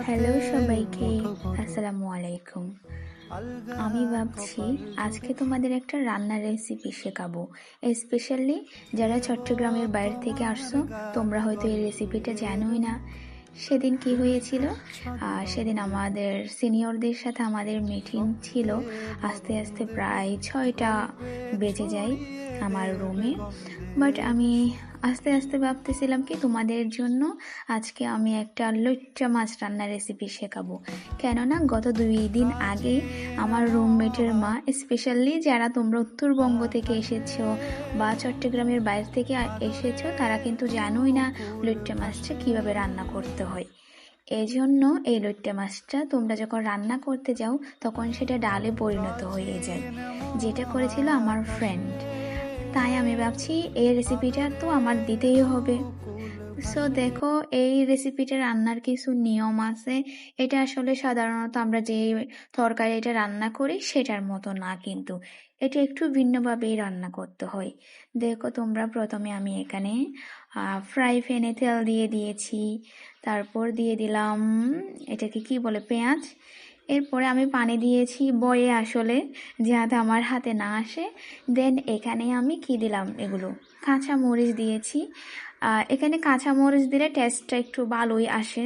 Hello সবাইকে, আসসালামু আলাইকুম। আমি ভাবছি আজকে তোমাদের একটা রান্নার রেসিপি শেখাবো। স্পেশালি যারা চট্টগ্রামের বাইরে থেকে আসছো, তোমরা হয়তো এই রেসিপিটা জানোই না। সেদিন কি হয়েছিল, সেদিন আমাদের সিনিয়রদের সাথে আমাদের মিটিং ছিল। আস্তে আস্তে প্রায় 6টা বেজে যায় আমার রুমে। বাট আমি আস্তে আস্তে ভাবতেছিলাম কি তোমাদের জন্য আজকে আমি একটা লইট্টা মাছ রান্নার রেসিপি শেখাবো। কেননা গত 2 দিন আগে আমার রুমমেটের মা, স্পেশালি যারা তোমরা উত্তরবঙ্গ থেকে এসেছো বা চট্টগ্রামের বাইরে থেকে এসেছো, তারা কিন্তু জানোই না লইট্টা মাছটা কিভাবে রান্না করতে হয়। এই জন্য এই লইট্টা মাছটা তোমরা যখন রান্না করতে যাও তখন সেটা ডালে পরিণত হয়ে যায়, যেটা করেছিল আমার ফ্রেন্ড। তাই আমি ভাবছি এই রেসিপিটা তো আমার দিতেই হবে। সো দেখো, এই রেসিপিটা রান্নার কিছু নিয়ম আছে। এটা আসলে সাধারণত আমরা যে তরকারি এটা রান্না করি সেটার মতো না, কিন্তু এটা একটু ভিন্নভাবেই রান্না করতে হয়। দেখো তোমরা, প্রথমে আমি এখানে ফ্রাই প্যানে তেল দিয়ে দিয়েছি। তারপর দিয়ে দিলাম এটাকে কি বলে, পেঁয়াজ। এরপরে আমি পানি দিয়েছি বয়ে, আসলে যাতে আমার হাতে না আসে। দেন এখানে আমি কি দিলাম, এগুলো কাঁচা মরিচ দিয়েছি। এখানে কাঁচা মরিচ দিলে টেস্টটা একটু ভালোই আসে,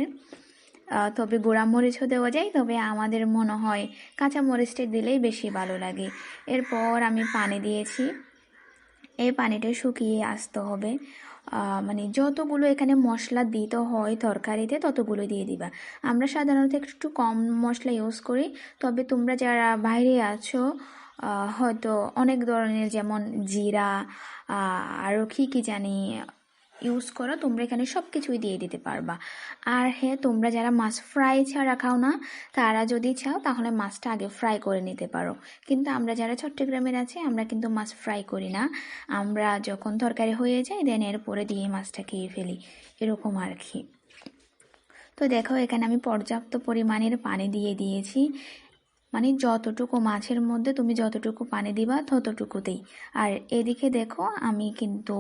তবে গুঁড়া মরিচও দেওয়া যায়, তবে আমাদের মনে হয় কাঁচা মরিচটা দিলেই বেশি ভালো লাগে। এরপর আমি পানি দিয়েছি। এই পানিটা শুকিয়ে আসতে হবে। মানে যতগুলো এখানে মশলা দিতে হয় তরকারিতে ততগুলো দিয়ে দিবা। আমরা সাধারণত একটু কম মশলা ইউজ করি, তবে তোমরা যারা বাইরে আছো হয়তো অনেক ধরনের, যেমন জিরা, আরও কি জানি ইউজ করো, তোমরা এখানে সব কিছুই দিয়ে দিতে পারবা। আর হ্যাঁ, তোমরা যারা মাছ ফ্রাই ছাড়া খাও না, তারা যদি চাও তাহলে মাছটা আগে ফ্রাই করে নিতে পারো। কিন্তু আমরা যারা চট্টগ্রামের আছি, আমরা কিন্তু মাছ ফ্রাই করি না। আমরা যখন তরকারি হয়ে যায় দেন এরপরে দিয়ে মাছটা খেয়ে ফেলি, এরকম আর কি। তো দেখো, এখানে আমি পর্যাপ্ত পরিমাণের পানি দিয়ে দিয়েছি। মানে যতটুকু মাছের মধ্যে তুমি যতটুকু পানি দিবা ততটুকুতেই। আর এদিকে দেখো, আমি কিন্তু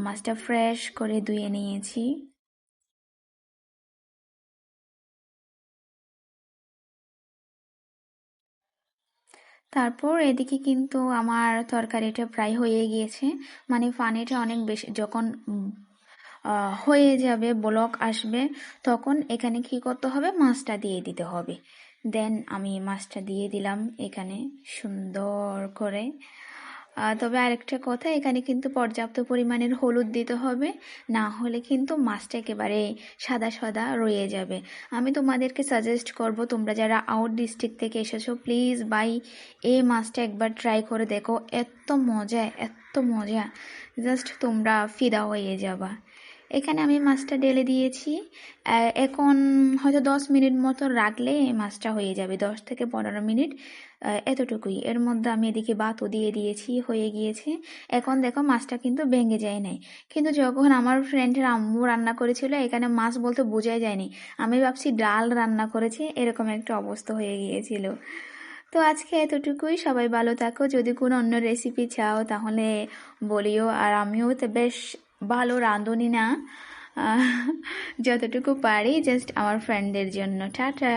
মাছটা ফ্রেশ করে ধুয়ে নিয়েছি। তারপর এদিকে কিন্তু আমার তরকারিটা প্রায় হয়ে গিয়েছে। মানে পানিটা অনেক বেশি যখন হয়ে যাবে, বলক আসবে, তখন এখানে কি করতে হবে, মাছটা দিয়ে দিতে হবে। দেন আমি মাছটা দিয়ে দিলাম এখানে সুন্দর করে। তবে আরেকটা কথা, এখানে কিন্তু পর্যাপ্ত পরিমাণের হলুদ দিতে হবে, না হলে কিন্তু মাছটা একেবারে সাদা সাদা রয়ে যাবে। আমি তোমাদেরকে সাজেস্ট করব, তোমরা যারা আউট ডিস্ট্রিক্ট থেকে এসেছো, প্লিজ বাই এই মাছটা একবার ট্রাই করে দেখো। এত মজা, এত মজা, জাস্ট তোমরা ফিদা হয়ে যাবা। এখানে আমি মাছটা ঢেলে দিয়েছি। এখন হয়তো 10 মিনিট মতো রাখলে এই মাছটা হয়ে যাবে, 10 থেকে 15 মিনিট, এতটুকুই। এর মধ্যে আমি এদিকে ভাতও দিয়ে দিয়েছি, হয়ে গিয়েছে। এখন দেখো মাছটা কিন্তু ভেঙে যায় নাই। কিন্তু যখন আমার ফ্রেন্ডের আম্মু রান্না করেছিল, এখানে মাছ বলতে বোঝাই যায়নি, আমি ভাবছি ডাল রান্না করেছে, এরকম একটা অবস্থা হয়ে গিয়েছিল। তো আজকে এতটুকুই। সবাই ভালো থাকো। যদি কোনো অন্য রেসিপি চাও তাহলে বলিও। আর আমিও তো বেশ ভালো রাঁধুনি না, যতটুকু পারি জাস্ট আমার ফ্রেন্ডদের জন্য। টাটা।